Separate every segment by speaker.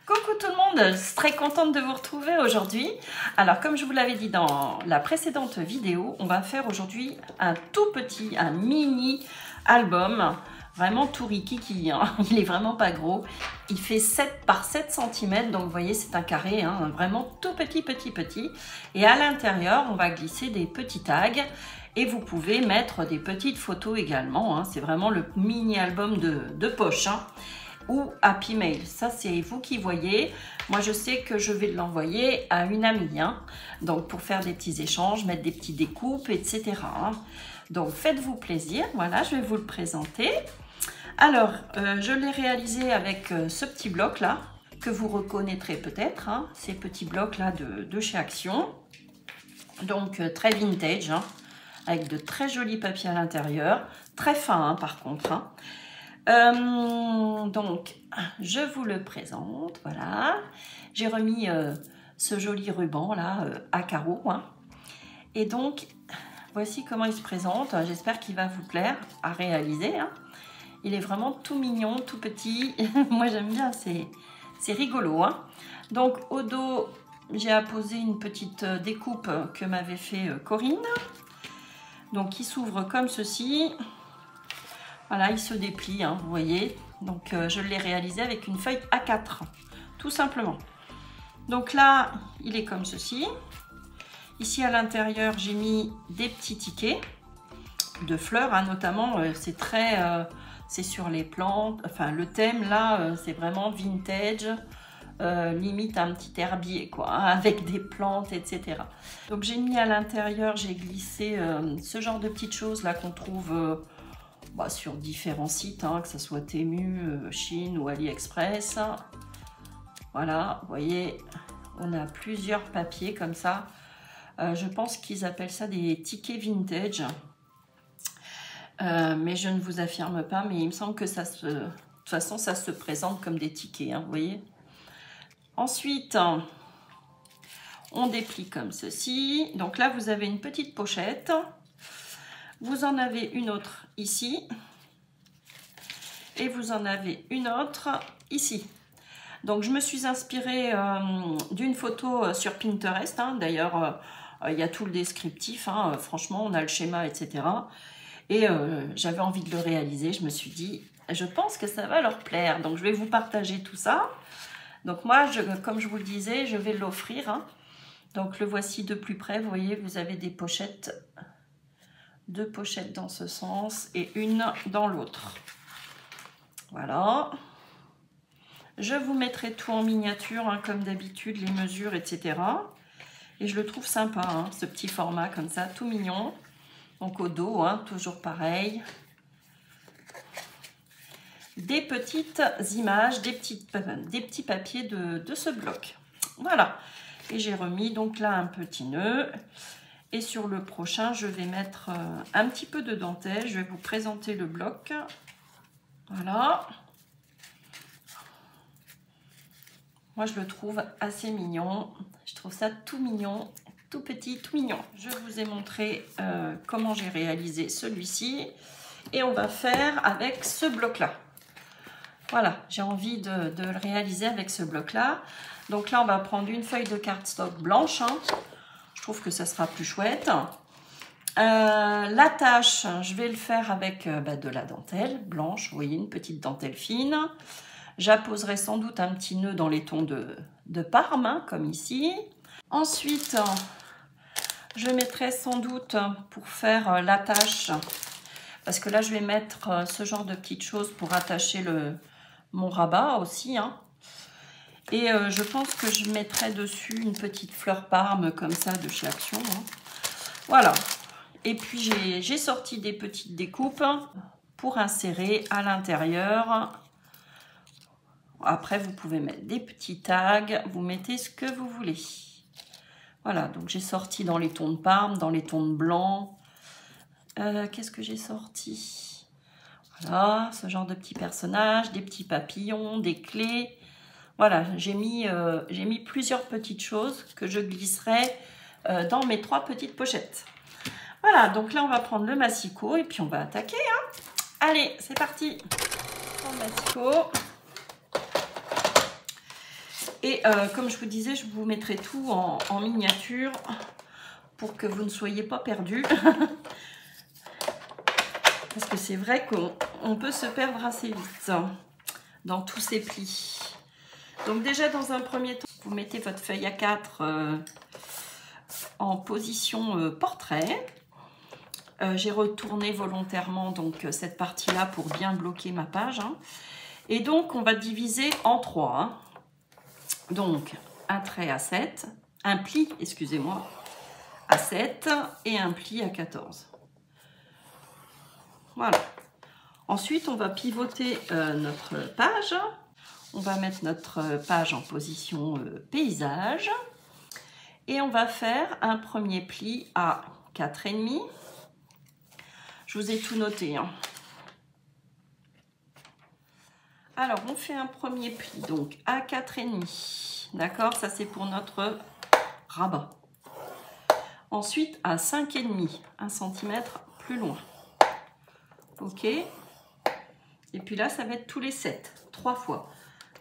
Speaker 1: Coucou tout le monde, je suis très contente de vous retrouver aujourd'hui. Alors comme je vous l'avais dit dans la précédente vidéo, on va faire aujourd'hui un tout petit, un mini album, vraiment tout rikiki, hein. Il est vraiment pas gros, il fait 7 par 7 cm, donc vous voyez c'est un carré, hein, vraiment tout petit. Et à l'intérieur on va glisser des petits tags. Et vous pouvez mettre des petites photos également, hein. C'est vraiment le mini album de poche, hein. Ou Happy Mail, ça c'est vous qui voyez. Moi je sais que je vais l'envoyer à une amie, hein. Donc pour faire des petits échanges, mettre des petits découpes, etc. hein. Donc faites-vous plaisir, voilà, je vais vous le présenter. Alors je l'ai réalisé avec ce petit bloc là, que vous reconnaîtrez peut-être, hein, ces petits blocs là de chez Action. Donc très vintage, hein, avec de très jolis papiers à l'intérieur, très fin hein, par contre, hein. Donc je vous le présente, voilà, j'ai remis ce joli ruban là à carreaux, hein. Et donc voici comment il se présente. J'espère qu'il va vous plaire à réaliser, hein. Il est vraiment tout mignon, tout petit. Moi j'aime bien, c'est rigolo, hein. Donc au dos j'ai apposé une petite découpe que m'avait fait Corinne, donc qui s'ouvre comme ceci. Voilà, il se déplie, hein, vous voyez. Donc, je l'ai réalisé avec une feuille A4, tout simplement. Donc là, il est comme ceci. Ici, à l'intérieur, j'ai mis des petits tickets de fleurs, hein, notamment. C'est très, c'est sur les plantes. Enfin, le thème, là, c'est vraiment vintage. Limite un petit herbier, quoi, hein, avec des plantes, etc. Donc, j'ai mis à l'intérieur, j'ai glissé ce genre de petites choses, là, qu'on trouve... sur différents sites, hein, que ce soit Temu, Chine ou AliExpress. Voilà, vous voyez, on a plusieurs papiers comme ça. Je pense qu'ils appellent ça des tickets vintage. Mais je ne vous affirme pas, mais il me semble que ça se... De toute façon, ça se présente comme des tickets, hein, vous voyez. Ensuite, on déplie comme ceci. Donc là, vous avez une petite pochette. Vous en avez une autre ici et vous en avez une autre ici. Donc je me suis inspirée d'une photo sur Pinterest, hein. D'ailleurs il y a tout le descriptif, hein. Franchement on a le schéma, etc. Et j'avais envie de le réaliser. Je me suis dit je pense que ça va leur plaire, donc je vais vous partager tout ça. Donc moi comme je vous le disais, je vais l'offrir, hein. Donc le voici de plus près. Vous voyez, vous avez des pochettes, deux pochettes dans ce sens et une dans l'autre. Voilà. Je vous mettrai tout en miniature, hein, comme d'habitude, les mesures, etc. Et je le trouve sympa, hein, ce petit format comme ça, tout mignon. Donc au dos, hein, toujours pareil. Des petites images, des petits papiers de ce bloc. Voilà. Et j'ai remis donc là un petit nœud. Et sur le prochain, je vais mettre un petit peu de dentelle. Je vais vous présenter le bloc. Voilà. Moi, je le trouve assez mignon. Je trouve ça tout mignon, tout petit, tout mignon. Je vous ai montré comment j'ai réalisé celui-ci. Et on va faire avec ce bloc-là. Voilà, j'ai envie de le réaliser avec ce bloc-là. Donc là, on va prendre une feuille de cardstock blanche, hein. Je trouve que ça sera plus chouette. L'attache, je vais le faire avec de la dentelle blanche. Vous voyez, une petite dentelle fine. J'apposerai sans doute un petit nœud dans les tons de Parme, hein, comme ici. Ensuite, je mettrai sans doute pour faire l'attache, parce que là, je vais mettre ce genre de petites choses pour attacher mon rabat aussi, hein. Et je pense que je mettrai dessus une petite fleur Parme comme ça de chez Action, hein. Voilà. Et puis j'ai sorti des petites découpes pour insérer à l'intérieur. Après vous pouvez mettre des petits tags, vous mettez ce que vous voulez. Voilà, donc j'ai sorti dans les tons de Parme, dans les tons de blanc. Qu'est-ce que j'ai sorti? Voilà, ce genre de petits personnages, des petits papillons, des clés. Voilà, j'ai mis plusieurs petites choses que je glisserai dans mes 3 petites pochettes. Voilà, donc là, on va prendre le massicot et puis on va attaquer, hein. Allez, c'est parti. On prend le massicot. Et comme je vous disais, je vous mettrai tout en miniature pour que vous ne soyez pas perdus. Parce que c'est vrai qu'on peut se perdre assez vite dans tous ces plis. Donc déjà, dans un premier temps, vous mettez votre feuille A4 en position portrait. J'ai retourné volontairement donc cette partie-là pour bien bloquer ma page. Hein. Et donc, on va diviser en 3. Hein. Donc, un trait à 7, un pli, excusez-moi, à 7 et un pli à 14. Voilà. Ensuite, on va pivoter notre page. On va mettre notre page en position paysage. Et on va faire un premier pli à 4,5. Je vous ai tout noté. Hein. Alors, on fait un premier pli, donc à 4,5. D'accord? Ça, c'est pour notre rabat. Ensuite, à 5,5, 1 cm plus loin. OK? Et puis là, ça va être tous les 7, 3 fois.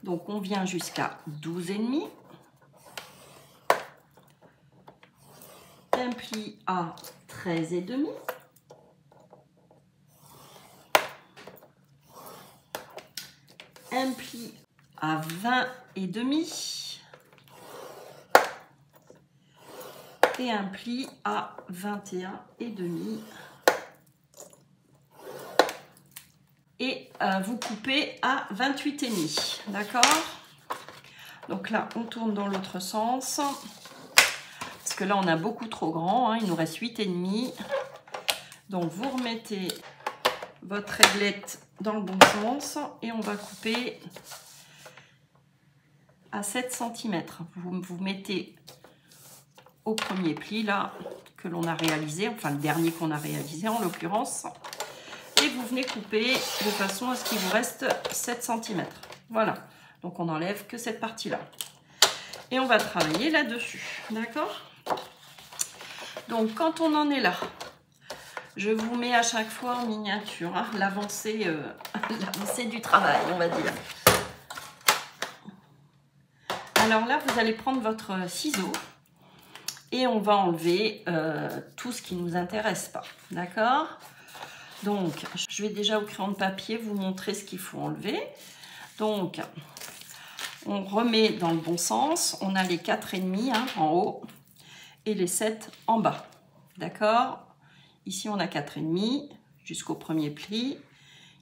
Speaker 1: Donc, on vient jusqu'à 12,5. Un pli à 13,5. Un pli à 20,5 et un pli à 21,5 et vous coupez à 28,5, d'accord? Donc là, on tourne dans l'autre sens parce que là, on a beaucoup trop grand, hein, il nous reste 8,5. Donc, vous remettez votre réglette dans le bon sens et on va couper à 7 cm. Vous mettez au premier pli là que l'on a réalisé, enfin le dernier qu'on a réalisé en l'occurrence, et vous venez couper de façon à ce qu'il vous reste 7 cm. Voilà, donc on n'enlève que cette partie là et on va travailler là-dessus, d'accord? Donc quand on en est là, je vous mets à chaque fois en miniature, hein, l'avancée du travail, on va dire. Alors là, vous allez prendre votre ciseau et on va enlever tout ce qui ne nous intéresse pas, d'accord? Donc, je vais déjà au crayon de papier vous montrer ce qu'il faut enlever. Donc, on remet dans le bon sens. On a les 4,5 hein, en haut et les 7 en bas, d'accord? Ici, on a 4,5 jusqu'au premier pli.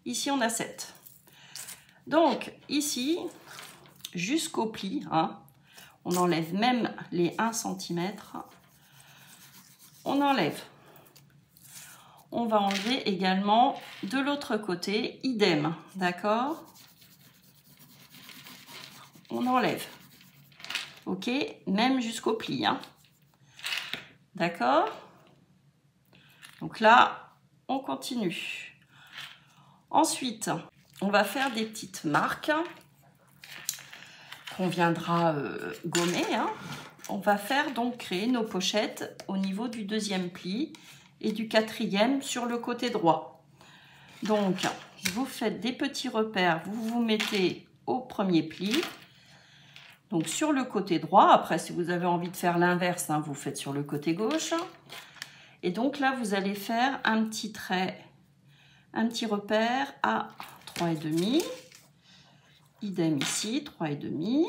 Speaker 1: Ici, on a 7. Donc, ici, jusqu'au pli, hein, on enlève même les 1 cm. On enlève. On va enlever également de l'autre côté, idem, d'accord? On enlève. OK? Même jusqu'au pli, hein. D'accord? Donc là, on continue. Ensuite, on va faire des petites marques qu'on viendra gommer. Hein. On va faire donc créer nos pochettes au niveau du deuxième pli et du quatrième sur le côté droit. Donc, vous faites des petits repères, vous vous mettez au premier pli. Donc sur le côté droit, après si vous avez envie de faire l'inverse, hein, vous faites sur le côté gauche. Et donc là, vous allez faire un petit trait, un petit repère à 3,5. Idem ici, 3,5.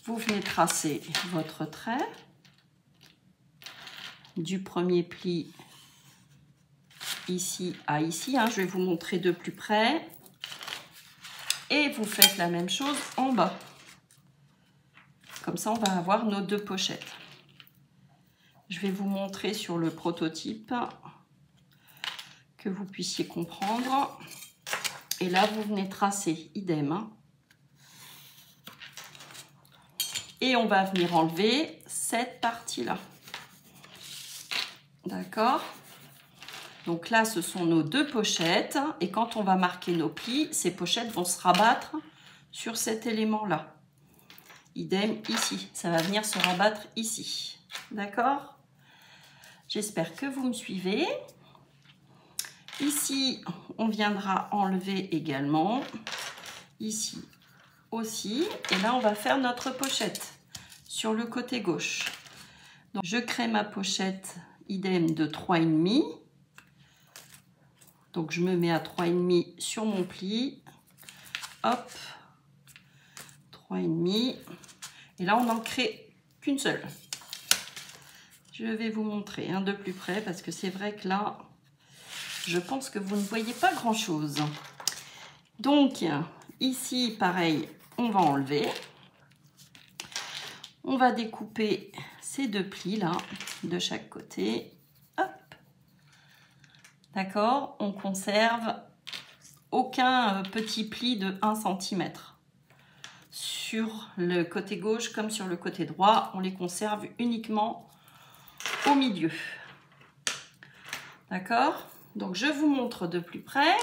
Speaker 1: Vous venez tracer votre trait du premier pli ici à ici. Hein, je vais vous montrer de plus près. Et vous faites la même chose en bas. Comme ça, on va avoir nos deux pochettes. Je vais vous montrer sur le prototype que vous puissiez comprendre. Et là, vous venez tracer idem. Hein. Et on va venir enlever cette partie-là. D'accord? Donc là, ce sont nos deux pochettes. Et quand on va marquer nos plis, ces pochettes vont se rabattre sur cet élément-là. Idem ici. Ça va venir se rabattre ici. D'accord? J'espère que vous me suivez. Ici, on viendra enlever également. Ici aussi. Et là, on va faire notre pochette sur le côté gauche. Donc, je crée ma pochette idem de 3,5. Donc, je me mets à 3,5 sur mon pli. Hop, 3,5. Et là, on n'en crée qu'une seule. Je vais vous montrer de plus près parce que c'est vrai que là, je pense que vous ne voyez pas grand-chose. Donc, ici, pareil, on va enlever. On va découper ces deux plis là, de chaque côté. Hop. D'accord? On conserve aucun petit pli de 1 cm. Sur le côté gauche comme sur le côté droit, on les conserve uniquement au milieu. D'accord? Donc, je vous montre de plus près.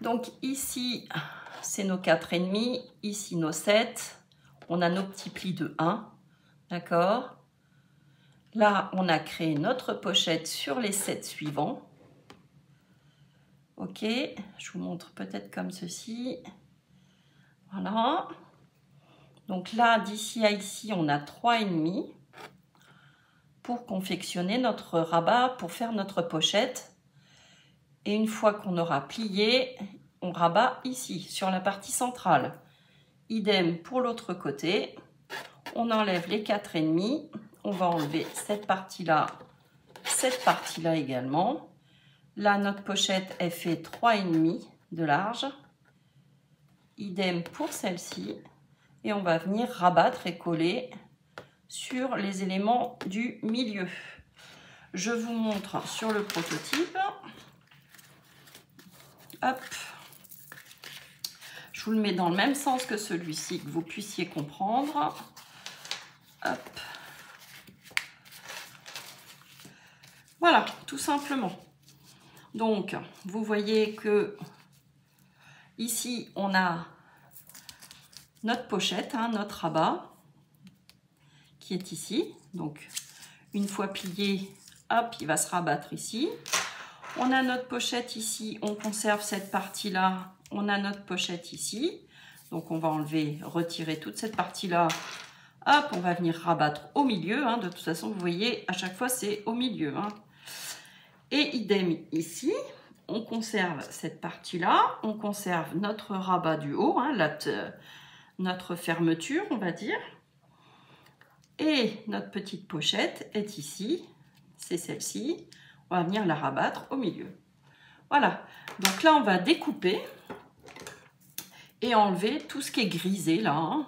Speaker 1: Donc, ici, c'est nos 4,5. Ici, nos 7. On a nos petits plis de 1. D'accord? Là, on a créé notre pochette sur les 7 suivants. Ok, je vous montre peut-être comme ceci. Voilà. Donc là, d'ici à ici, on a 3,5 pour confectionner notre rabat, pour faire notre pochette. Et une fois qu'on aura plié, on rabat ici, sur la partie centrale. Idem pour l'autre côté. On enlève les 4,5. On va enlever cette partie-là également. Là, notre pochette, elle fait 3,5 de large. Idem pour celle-ci. Et on va venir rabattre et coller sur les éléments du milieu. Je vous montre sur le prototype. Hop. Je vous le mets dans le même sens que celui-ci, que vous puissiez comprendre. Hop. Voilà, tout simplement. Donc, vous voyez que ici, on a notre pochette, notre rabat, qui est ici. Donc, une fois plié, hop, il va se rabattre ici. On a notre pochette ici, on conserve cette partie-là. On a notre pochette ici. Donc, on va enlever, retirer toute cette partie-là. Hop, on va venir rabattre au milieu. De toute façon, vous voyez, à chaque fois, c'est au milieu. Et idem ici, on conserve cette partie-là. On conserve notre rabat du haut, notre fermeture, on va dire. Et notre petite pochette est ici. C'est celle-ci. On va venir la rabattre au milieu. Voilà. Donc là, on va découper et enlever tout ce qui est grisé là.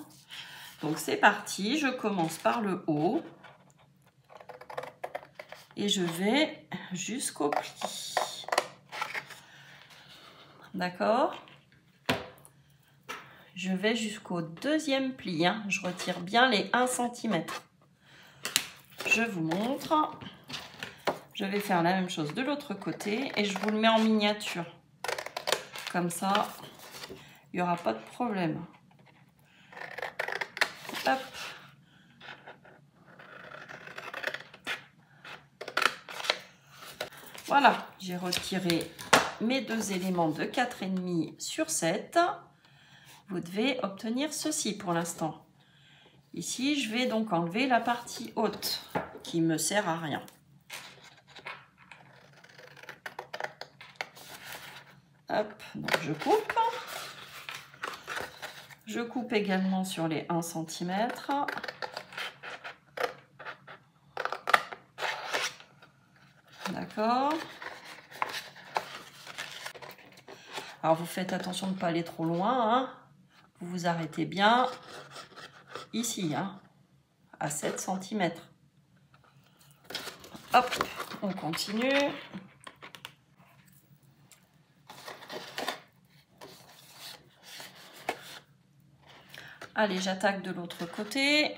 Speaker 1: Donc c'est parti. Je commence par le haut. Et je vais jusqu'au pli. D'accord? Je vais jusqu'au deuxième pli. Je retire bien les 1 cm. Je vous montre. Je vais faire la même chose de l'autre côté et je vous le mets en miniature. Comme ça, il n'y aura pas de problème. Hop. Voilà, j'ai retiré mes deux éléments de 4,5 sur 7. Vous devez obtenir ceci pour l'instant. Ici, je vais donc enlever la partie haute qui me sert à rien. Hop, donc je coupe. Je coupe également sur les 1 cm. D'accord. Alors, vous faites attention de ne pas aller trop loin. Vous vous arrêtez bien ici, à 7 cm. Hop, on continue. Allez, j'attaque de l'autre côté.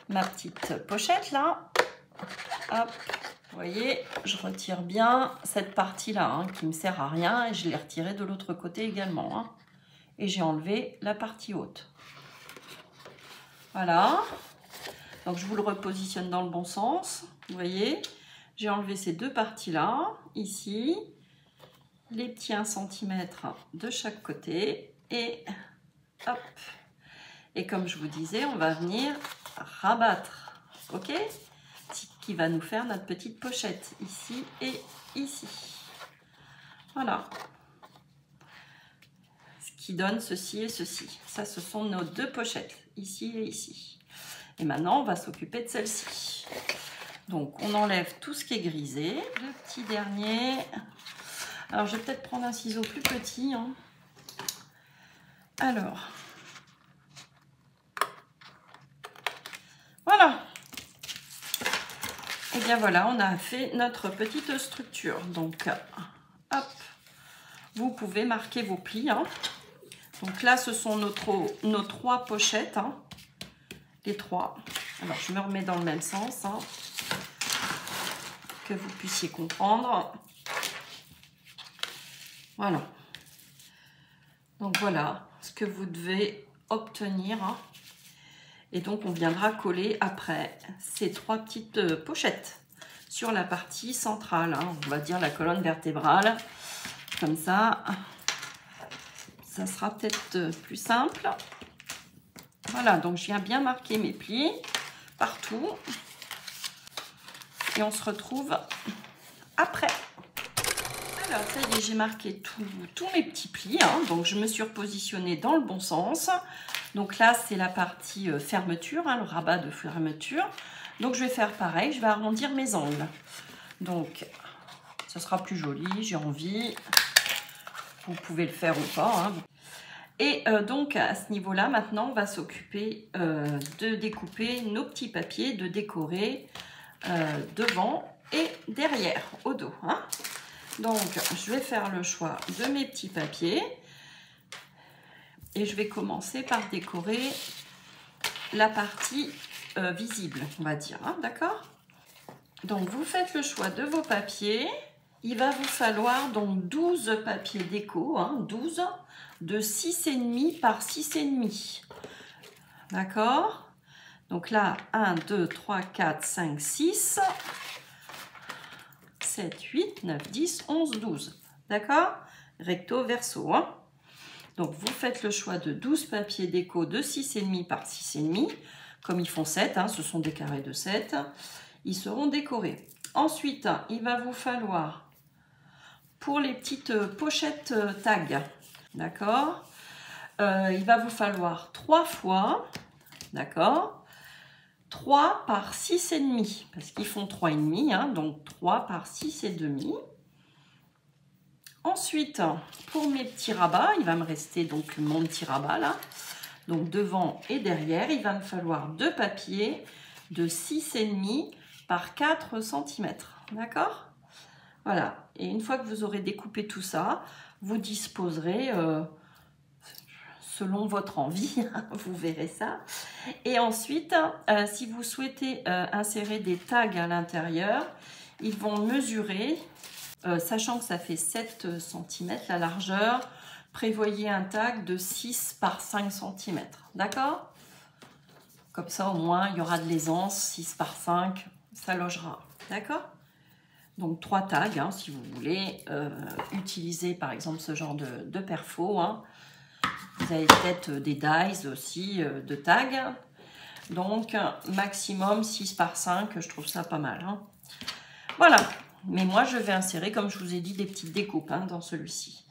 Speaker 1: Ma petite pochette là. Hop, vous voyez, je retire bien cette partie-là qui ne me sert à rien et je l'ai retirée de l'autre côté également. Et j'ai enlevé la partie haute. Voilà. Donc, je vous le repositionne dans le bon sens. Vous voyez, j'ai enlevé ces deux parties-là, ici. les petits 1 cm de chaque côté et hop. Et comme je vous disais, on va venir rabattre, ok? Qui va nous faire notre petite pochette ici et ici. Voilà. Ce qui donne ceci et ceci. Ça, ce sont nos deux pochettes, ici et ici. Et maintenant, on va s'occuper de celle-ci. Donc, on enlève tout ce qui est grisé. Le petit dernier. Alors, je vais peut-être prendre un ciseau plus petit. Hein. Alors. Voilà. Et bien voilà, on a fait notre petite structure. Donc, hop. Vous pouvez marquer vos plis. Hein. Donc là, ce sont nos 3 pochettes. Hein. Les 3. Alors, je me remets dans le même sens. Hein, que vous puissiez comprendre. Voilà. Donc voilà ce que vous devez obtenir. Hein. Et donc, on viendra coller après ces 3 petites pochettes sur la partie centrale. Hein, on va dire la colonne vertébrale. Comme ça, ça sera peut-être plus simple. Voilà, donc je viens bien marquer mes plis partout. Et on se retrouve après. Alors, ça y est, j'ai marqué tous mes petits plis. Hein, donc, je me suis repositionnée dans le bon sens. Donc là, c'est la partie fermeture, hein, le rabat de fermeture. Donc, je vais faire pareil. Je vais arrondir mes angles. Donc, ça sera plus joli, j'ai envie. Vous pouvez le faire ou pas. Hein. Et donc, à ce niveau-là, maintenant, on va s'occuper de découper nos petits papiers, de décorer devant et derrière, au dos. Hein. Donc, je vais faire le choix de mes petits papiers. Et je vais commencer par décorer la partie visible, on va dire. Hein, d'accord? Donc, vous faites le choix de vos papiers. Il va vous falloir donc 12 papiers déco, hein, 12 de 6,5 par 6,5. D'accord? Donc là, 1, 2, 3, 4, 5, 6, 7, 8, 9, 10, 11, 12. D'accord? Recto, verso. Hein? Donc, vous faites le choix de 12 papiers déco de 6,5 par 6,5. Comme ils font 7, hein, ce sont des carrés de 7. Ils seront décorés. Ensuite, il va vous falloir, pour les petites pochettes tag, d'accord, il va vous falloir 3 fois, d'accord, 3 par 6,5, parce qu'ils font 3,5, hein, donc 3 par 6,5. Ensuite, pour mes petits rabats, il va me rester donc mon petit rabat là. Donc devant et derrière, il va me falloir 2 papiers de 6,5 par 4 cm. D'accord? Voilà. Et une fois que vous aurez découpé tout ça, vous disposerez selon votre envie. Vous verrez ça. Et ensuite, si vous souhaitez insérer des tags à l'intérieur, ils vont mesurer... sachant que ça fait 7 cm la largeur, prévoyez un tag de 6 par 5 cm. D'accord? Comme ça, au moins, il y aura de l'aisance. 6 par 5, ça logera. D'accord? Donc, 3 tags, hein, si vous voulez utiliser, par exemple, ce genre de perfo. Hein. Vous avez peut-être des dies aussi de tags. Donc, maximum 6 par 5, je trouve ça pas mal. Hein. Voilà. Mais moi, je vais insérer, comme je vous ai dit, des petites découpes hein, dans celui-ci.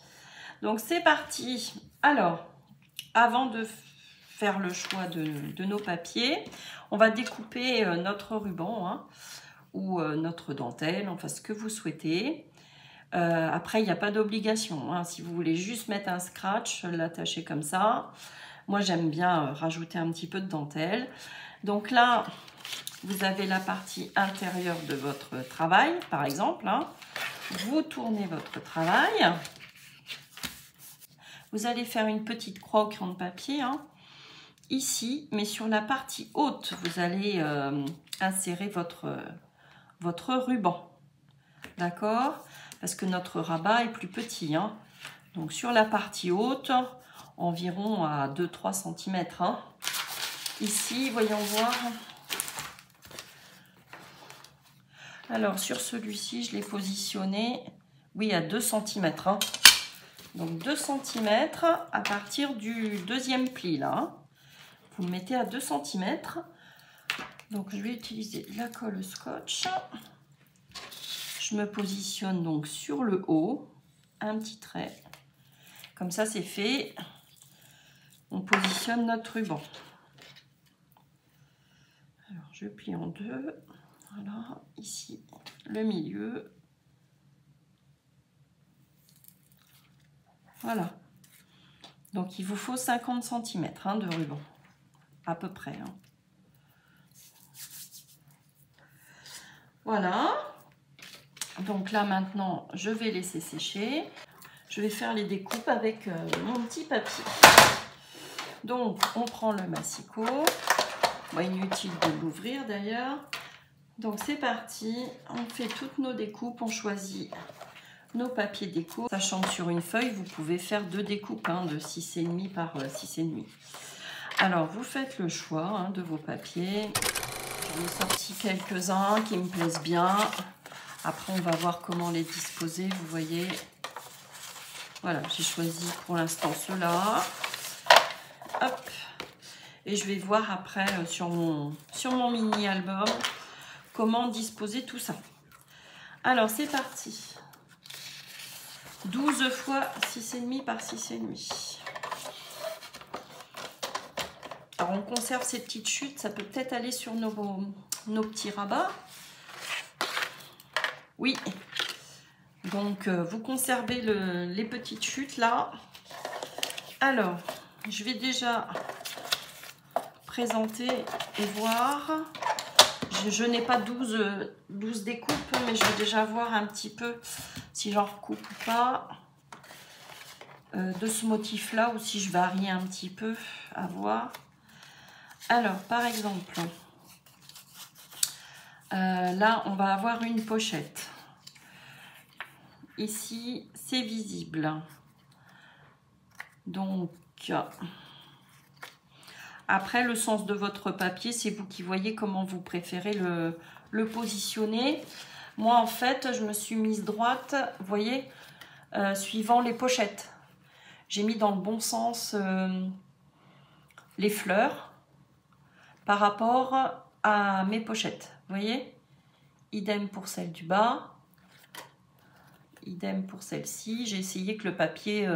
Speaker 1: Donc, c'est parti. Alors, avant de faire le choix de nos papiers, on va découper notre ruban hein, ou notre dentelle, enfin ce que vous souhaitez. Après, il n'y a pas d'obligation. Hein. Si vous voulez juste mettre un scratch, l'attacher comme ça. Moi, j'aime bien rajouter un petit peu de dentelle. Donc là... Vous avez la partie intérieure de votre travail, par exemple. Hein. Vous tournez votre travail. Vous allez faire une petite croix au crayon de papier. Hein. Ici, mais sur la partie haute, vous allez insérer votre ruban. D'accord? Parce que notre rabat est plus petit. Hein. Donc, sur la partie haute, environ à 2-3 cm. Hein. Ici, voyons voir... Alors, sur celui-ci, je l'ai positionné Oui, à 2 cm. Hein. Donc 2 cm à partir du deuxième pli là. Hein. Vous le mettez à 2 cm. Donc je vais utiliser la colle scotch. Je me positionne donc sur le haut, un petit trait. Comme ça c'est fait. On positionne notre ruban. Alors je plie en deux. Voilà, ici le milieu. Voilà. Donc il vous faut 50 cm hein, de ruban. À peu près. Hein. Voilà. Donc là maintenant, je vais laisser sécher. Je vais faire les découpes avec mon petit papier. Donc on prend le massicot. Bon, inutile de l'ouvrir d'ailleurs. Donc c'est parti. On fait toutes nos découpes. On choisit nos papiers déco. Sachant que sur une feuille, vous pouvez faire 2 découpes hein, de 6,5 par 6,5. Alors vous faites le choix hein, de vos papiers. J'en ai sorti quelques-uns qui me plaisent bien. Après, on va voir comment les disposer. Vous voyez, voilà, j'ai choisi pour l'instant ceux-là. Hop. Et je vais voir après sur mon mini-album comment disposer tout ça. Alors, c'est parti. 12 fois 6,5 par 6,5. Alors, on conserve ces petites chutes. Ça peut peut-être aller sur nos petits rabats. Oui. Donc, vous conservez les petites chutes là. Alors, je vais déjà présenter et voir. Je n'ai pas 12 découpes, mais je vais déjà voir un petit peu si j'en recoupe ou pas de ce motif-là ou si je varie un petit peu, à voir. Alors, par exemple, là, on va avoir une pochette. Ici, c'est visible. Donc, après, le sens de votre papier, c'est vous qui voyez comment vous préférez le positionner. Moi, en fait, je me suis mise droite, vous voyez, suivant les pochettes. J'ai mis dans le bon sens les fleurs par rapport à mes pochettes. Vous voyez, idem pour celle du bas. Idem pour celle-ci. J'ai essayé que le papier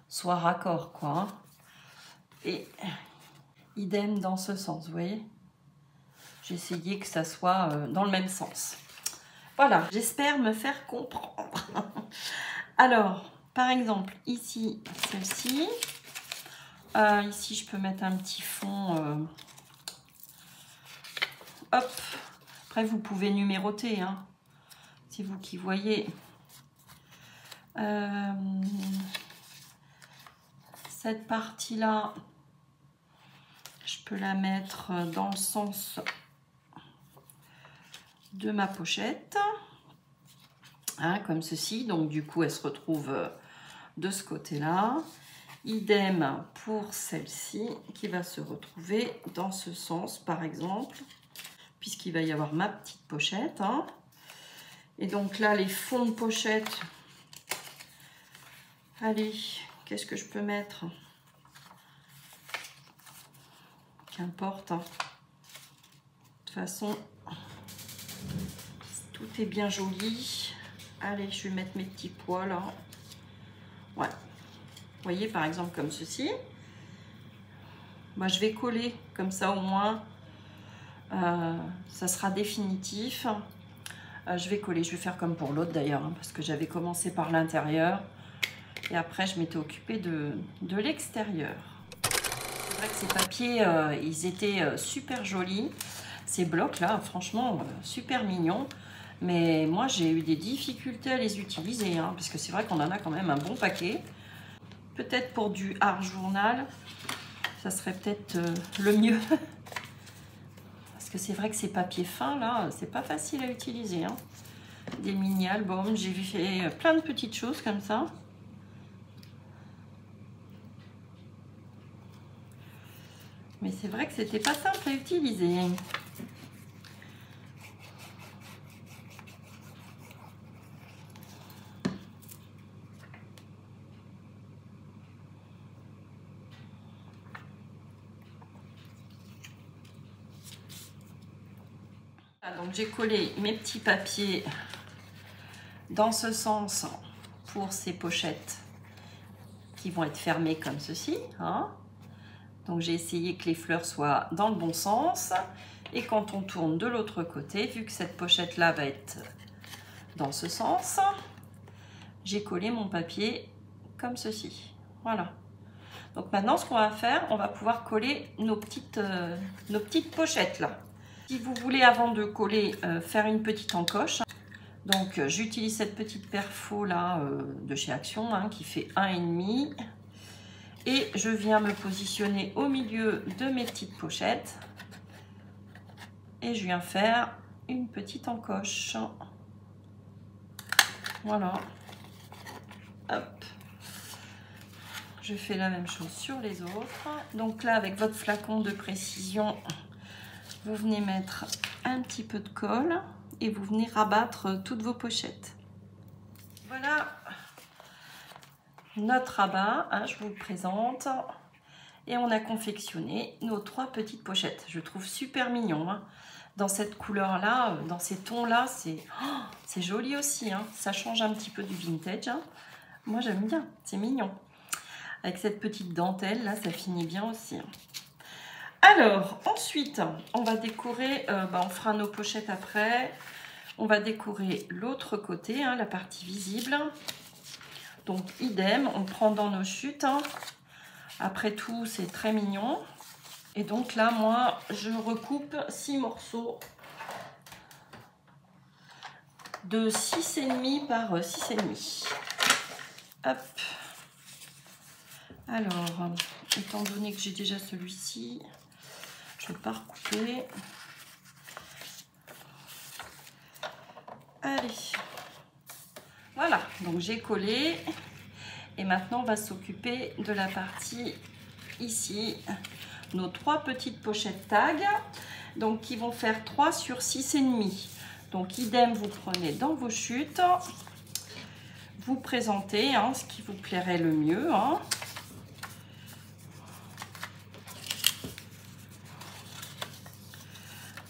Speaker 1: soit raccord, quoi. Hein. Et idem dans ce sens, vous voyez. J'ai essayé que ça soit dans le même sens. Voilà, j'espère me faire comprendre. Alors, par exemple, ici, celle-ci. Ici, je peux mettre un petit fond. Hop. Après, vous pouvez numéroter. Hein. C'est vous qui voyez. Cette partie-là, je peux la mettre dans le sens de ma pochette, hein, comme ceci. Donc du coup, elle se retrouve de ce côté-là. Idem pour celle-ci qui va se retrouver dans ce sens, par exemple, puisqu'il va y avoir ma petite pochette. Hein. Et donc là, les fonds de pochette. Allez, qu'est-ce que je peux mettre? Qu'importe. Hein. De toute façon, tout est bien joli. Allez, je vais mettre mes petits pois là. Ouais. Vous voyez, par exemple, comme ceci. Moi, je vais coller comme ça au moins. Ça sera définitif. Je vais coller. Je vais faire comme pour l'autre d'ailleurs, hein, parce que j'avais commencé par l'intérieur. Et après, je m'étais occupée de l'extérieur. C'est vrai que ces papiers, ils étaient super jolis. Ces blocs-là, franchement, super mignons. Mais moi, j'ai eu des difficultés à les utiliser. Hein, parce que c'est vrai qu'on en a quand même un bon paquet. Peut-être pour du art journal, ça serait peut-être le mieux. Parce que c'est vrai que ces papiers fins, là, c'est pas facile à utiliser. Hein. Des mini-albums. J'ai fait plein de petites choses comme ça. Mais c'est vrai que c'était pas simple à utiliser. Donc j'ai collé mes petits papiers dans ce sens pour ces pochettes qui vont être fermées comme ceci, hein. Donc j'ai essayé que les fleurs soient dans le bon sens. Et quand on tourne de l'autre côté, vu que cette pochette là va être dans ce sens, j'ai collé mon papier comme ceci. Voilà. Donc maintenant ce qu'on va faire, on va pouvoir coller nos petites pochettes là. Si vous voulez, avant de coller, faire une petite encoche, donc j'utilise cette petite perfo là de chez Action, hein, qui fait 1,5, et je viens me positionner au milieu de mes petites pochettes et je viens faire une petite encoche. Voilà. Hop. Je fais la même chose sur les autres. Donc là, avec votre flacon de précision, vous venez mettre un petit peu de colle et vous venez rabattre toutes vos pochettes. Voilà notre rabat, hein, je vous le présente. Et on a confectionné nos 3 petites pochettes. Je trouve super mignon, hein. Dans cette couleur-là, dans ces tons-là, c'est joli aussi, hein. Ça change un petit peu du vintage, hein. Moi, j'aime bien, c'est mignon. Avec cette petite dentelle, là, ça finit bien aussi, hein. Alors, ensuite, on va décorer, on fera nos pochettes après. On va décorer l'autre côté, hein, la partie visible. Donc, idem, on prend dans nos chutes, hein. Après tout, c'est très mignon. Et donc là, moi, je recoupe 6 morceaux de 6,5 par 6,5. Hop. Alors, étant donné que j'ai déjà celui-ci, je ne vais pas recouper. Allez. Voilà, donc j'ai collé. Et maintenant, on va s'occuper de la partie ici. Nos 3 petites pochettes tag. Donc, qui vont faire 3 sur 6,5. Donc, idem, vous prenez dans vos chutes. Vous présentez, hein, ce qui vous plairait le mieux, hein.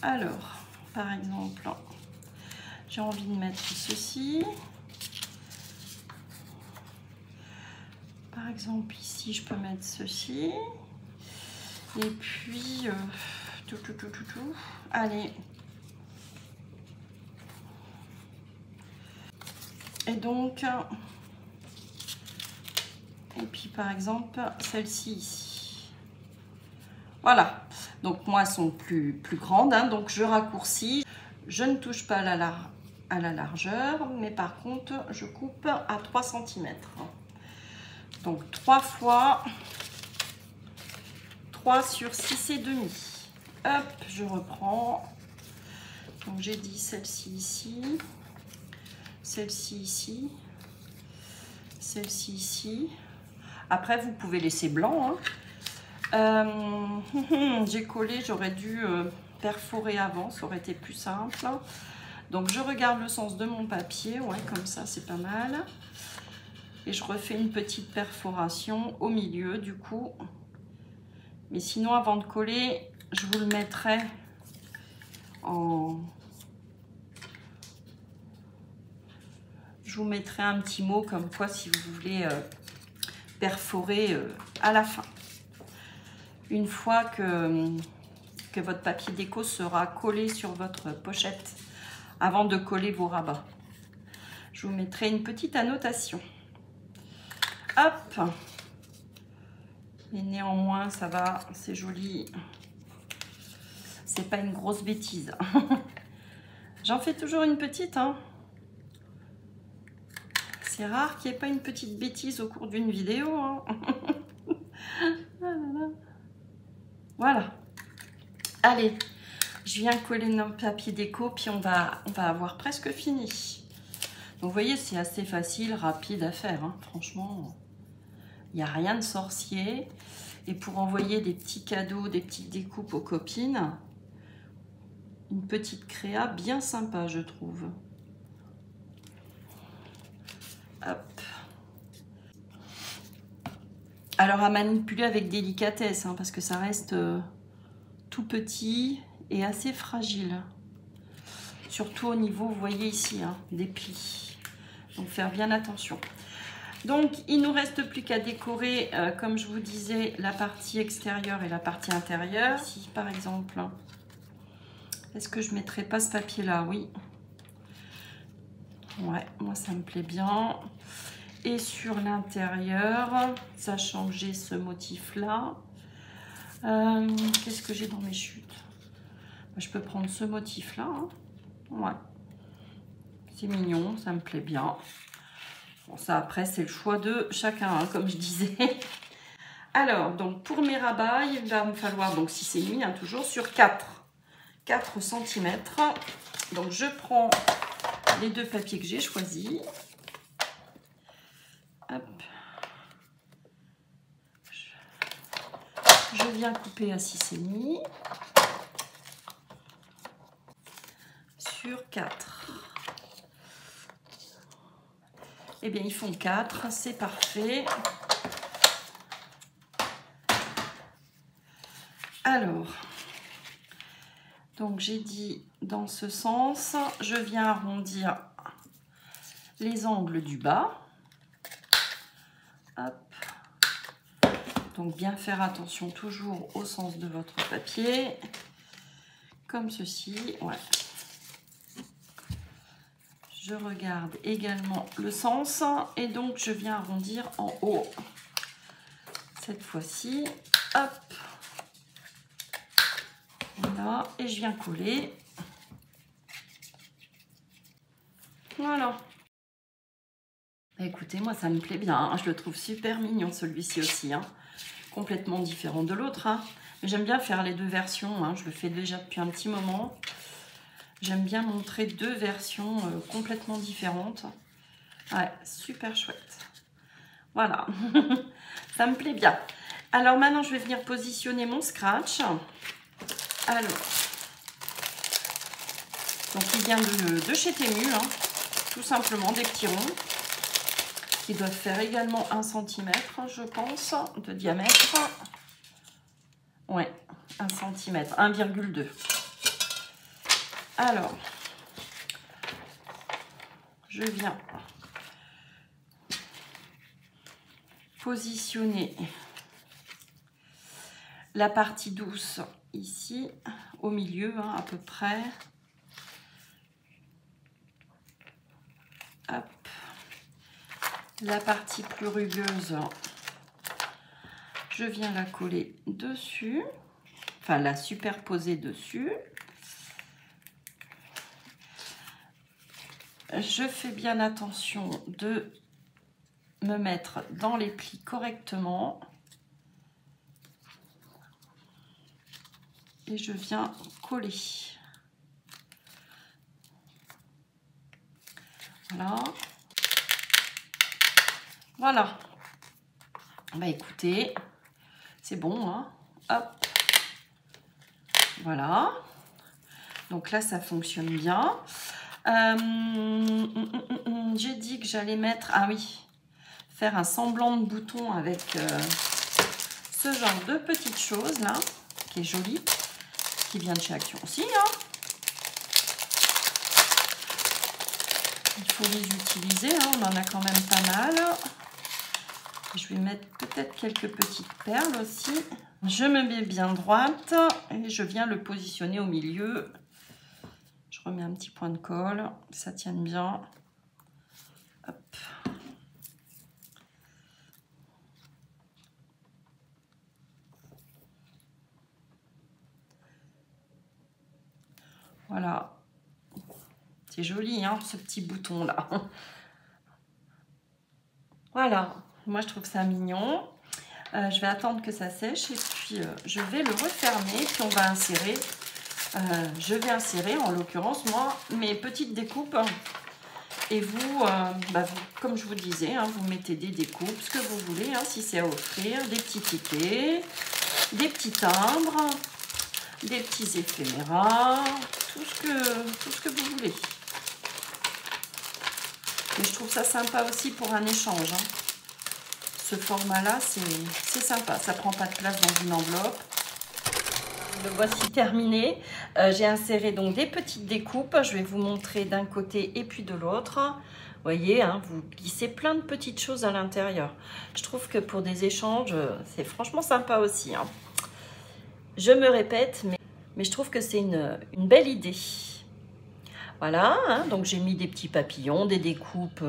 Speaker 1: Alors, par exemple, j'ai envie de mettre ceci. Par exemple, ici, je peux mettre ceci. Et puis, tout. Allez. Et donc, et puis, par exemple, celle-ci ici. Voilà. Donc, moi, elles sont plus grandes, hein, donc je raccourcis. Je ne touche pas à la largeur, mais par contre, je coupe à 3 cm. Donc 3 fois 3 sur 6,5. Hop, je reprends. Donc j'ai dit celle-ci ici, celle-ci ici, celle-ci ici. Après, vous pouvez laisser blanc, hein. J'ai collé, j'aurais dû perforer avant, ça aurait été plus simple. Donc je regarde le sens de mon papier, ouais, comme ça c'est pas mal. Et je refais une petite perforation au milieu du coup. Mais sinon, avant de coller, je vous le mettrai en... Je vous mettrai un petit mot comme quoi si vous voulez perforer à la fin. Une fois que votre papier déco sera collé sur votre pochette, avant de coller vos rabats. Je vous mettrai une petite annotation. Hop. Et néanmoins, ça va, c'est joli. C'est pas une grosse bêtise. J'en fais toujours une petite, hein. C'est rare qu'il n'y ait pas une petite bêtise au cours d'une vidéo, hein. Voilà. Allez, je viens coller notre papier déco, puis on va avoir presque fini. Donc, vous voyez, c'est assez facile, rapide à faire, hein. Franchement, il n'y a rien de sorcier. Et pour envoyer des petits cadeaux, des petites découpes aux copines, une petite créa bien sympa, je trouve. Hop. Alors, à manipuler avec délicatesse, hein, parce que ça reste tout petit et assez fragile. Surtout au niveau, vous voyez ici, hein, des plis. Donc faire bien attention. Donc il nous reste plus qu'à décorer, comme je vous disais, la partie extérieure et la partie intérieure. Ici par exemple, est-ce que je mettrai pas ce papier là? Oui. Ouais, moi ça me plaît bien. Et sur l'intérieur, sachant que j'ai ce motif là, qu'est-ce que j'ai dans mes chutes? Je peux prendre ce motif là, hein. Ouais, c'est mignon, ça me plaît bien. Bon, ça après c'est le choix de chacun, hein, comme je disais. Alors donc pour mes rabats, il va me falloir donc 6,5, hein, toujours sur 4 cm. Donc je prends les deux papiers que j'ai choisis. Hop. Je viens couper à 6,5 sur 4. Eh bien, ils font 4, c'est parfait. Alors, donc j'ai dit dans ce sens, je viens arrondir les angles du bas. Hop. Donc bien faire attention toujours au sens de votre papier, comme ceci. Ouais. Je regarde également le sens et donc je viens arrondir en haut. Cette fois-ci, hop. Voilà, et je viens coller. Voilà. Écoutez, moi ça me plaît bien, hein. Je le trouve super mignon celui-ci aussi, hein. Complètement différent de l'autre, hein. Mais j'aime bien faire les deux versions, hein. Je le fais déjà depuis un petit moment. J'aime bien montrer deux versions complètement différentes. Ouais, super chouette. Voilà, ça me plaît bien. Alors maintenant, je vais venir positionner mon scratch. Alors, donc il vient de chez Temu, hein, tout simplement des petits ronds qui doivent faire également 1 cm, je pense, de diamètre. Ouais, 1 cm, 1,2. Alors, je viens positionner la partie douce ici, au milieu, hein, à peu près. Hop. La partie plus rugueuse, je viens la coller dessus, enfin la superposer dessus. Je fais bien attention de me mettre dans les plis correctement. Et je viens coller. Voilà. Voilà. Bah écoutez, c'est bon, hein. Hop. Voilà. Donc là, ça fonctionne bien. J'ai dit que j'allais mettre, ah oui, faire un semblant de bouton avec ce genre de petites choses là, qui est joli, qui vient de chez Action aussi, hein. Il faut les utiliser, hein, on en a quand même pas mal. Je vais mettre peut-être quelques petites perles aussi. Je me mets bien droite et je viens le positionner au milieu. Je remets un petit point de colle, ça tienne bien. Hop. Voilà. C'est joli, hein, ce petit bouton là. Voilà, moi je trouve ça mignon. Je vais attendre que ça sèche et puis je vais le refermer. Puis on va insérer. Je vais insérer en l'occurrence moi mes petites découpes. Et vous, vous comme je vous disais, hein, vous mettez des découpes, ce que vous voulez, hein, si c'est à offrir, des petits tickets, des petits timbres, des petits éphéméras, tout ce que vous voulez. Et je trouve ça sympa aussi pour un échange, hein. Ce format-là, c'est sympa. Ça prend pas de place dans une enveloppe. le voici terminé. J'ai inséré donc des petites découpes. Je vais vous montrer d'un côté et puis de l'autre. Vous voyez, hein, vous glissez plein de petites choses à l'intérieur. Je trouve que pour des échanges, c'est franchement sympa aussi. Hein. Je me répète, mais je trouve que c'est une belle idée. Voilà, hein, donc j'ai mis des petits papillons, des découpes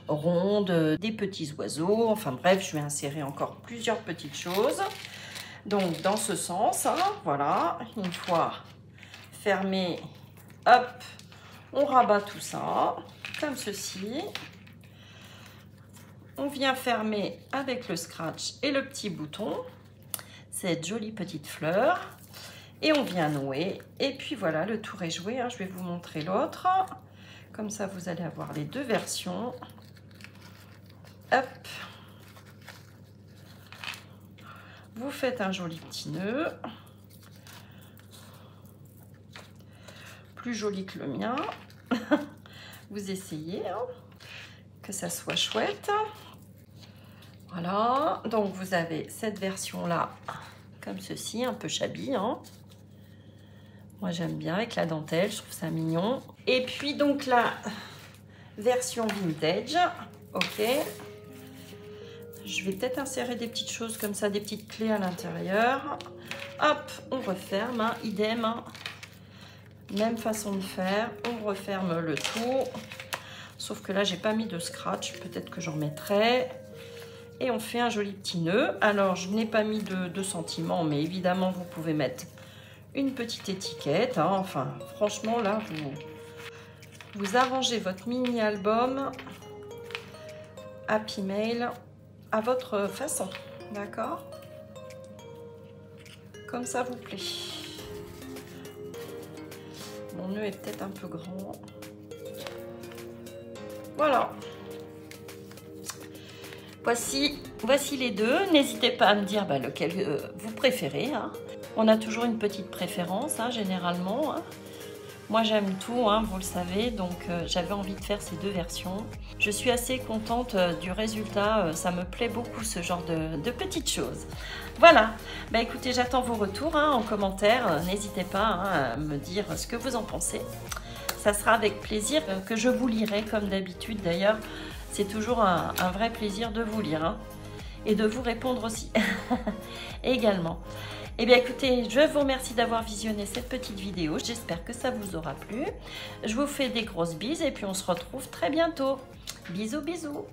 Speaker 1: rondes, des petits oiseaux. Enfin bref, je vais insérer encore plusieurs petites choses. Donc dans ce sens, hein, voilà, une fois fermé, hop, on rabat tout ça, comme ceci. On vient fermer avec le scratch et le petit bouton, cette jolie petite fleur. Et on vient nouer. Et puis voilà, le tour est joué. Hein. Je vais vous montrer l'autre. Comme ça, vous allez avoir les deux versions. Hop. Vous faites un joli petit nœud. Plus joli que le mien. Vous essayez hein, que ça soit chouette. Voilà. Donc, vous avez cette version-là, comme ceci, un peu shabby. Hein. Moi, j'aime bien avec la dentelle. Je trouve ça mignon. Et puis, donc, la version vintage. Ok. Je vais peut-être insérer des petites choses comme ça, des petites clés à l'intérieur. Hop, on referme, hein, idem. Hein. Même façon de faire. On referme le tout. Sauf que là, j'ai pas mis de scratch. Peut-être que j'en mettrai. Et on fait un joli petit nœud. Alors, je n'ai pas mis de sentiments, mais évidemment, vous pouvez mettre une petite étiquette. Hein. Enfin, franchement, là, vous arrangez votre mini-album Happy Mail à votre façon, d'accord? Comme ça vous plaît. Mon nœud est peut-être un peu grand. Voilà. Voici les deux. N'hésitez pas à me dire lequel vous préférez. Hein. On a toujours une petite préférence, hein, généralement. Hein. Moi, j'aime tout, hein, vous le savez, donc j'avais envie de faire ces deux versions. Je suis assez contente du résultat, ça me plaît beaucoup ce genre de petites choses. Voilà, bah, écoutez, j'attends vos retours hein, en commentaire, n'hésitez pas hein, à me dire ce que vous en pensez. Ça sera avec plaisir que je vous lirai comme d'habitude. D'ailleurs, c'est toujours un vrai plaisir de vous lire hein, et de vous répondre aussi également. Eh bien écoutez, je vous remercie d'avoir visionné cette petite vidéo. J'espère que ça vous aura plu. Je vous fais des grosses bises et puis on se retrouve très bientôt. Bisous, bisous.